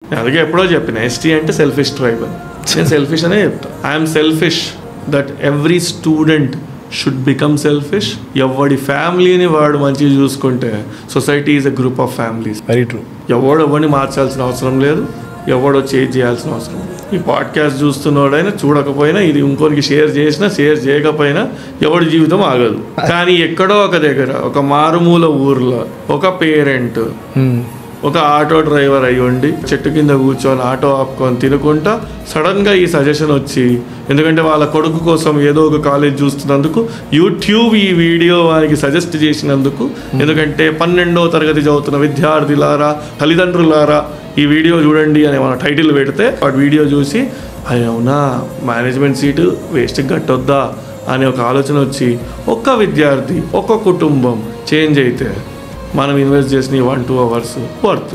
అందుకే ఎప్పుడో చెప్పిన ఎస్టీ అంటే సెల్ఫిష్ ట్రైబ్ అని. నేను సెల్ఫిష్ అనే చెప్తాను. I'm selfish that every student should become selfish. ఎవడి ఫ్యామిలీని వాడు మంచిగా చూసుకుంటే society is a group of families. Very true. ఎవడిని మార్చాల్సిన అవసరం లేదు, ఎవడో చేంజ్ చేయాల్సిన అవసరం లేదు. ఈ పాడ్కాస్ట్ చూస్తున్నోడైనా చూడకపోయినా, ఇది ఇంకోరికి షేర్ చేసినా షేర్ చేయకపోయినా ఎవడి జీవితం ఆగదు. కానీ ఎక్కడో ఒక దగ్గర ఒక మారుమూల ఊర్లో ఒక పేరెంట్ ఒక ఆటో డ్రైవర్ అయ్యి ఉండి చెట్టు కింద కూర్చొని ఆటో ఆపుకొని తినుకుంటా సడన్గా ఈ సజెషన్ వచ్చి, ఎందుకంటే వాళ్ళ కొడుకు కోసం ఏదో ఒక కాలేజ్ చూస్తున్నందుకు యూట్యూబ్ ఈ వీడియో వారికి సజెస్ట్ చేసినందుకు, ఎందుకంటే 12వ తరగతి చదువుతున్న విద్యార్థులారా, తల్లిదండ్రులారా ఈ వీడియో చూడండి అని మన టైటిల్ పెడితే వాడు వీడియో చూసి అవునా మేనేజ్మెంట్ సీటు వేస్ట్కి కట్టొద్దా అనే ఒక ఆలోచన వచ్చి ఒక్క విద్యార్థి ఒక్క కుటుంబం చేంజ్ అయితే మనం ఇన్వెస్ట్ చేసిన 1-2 hours వర్త్.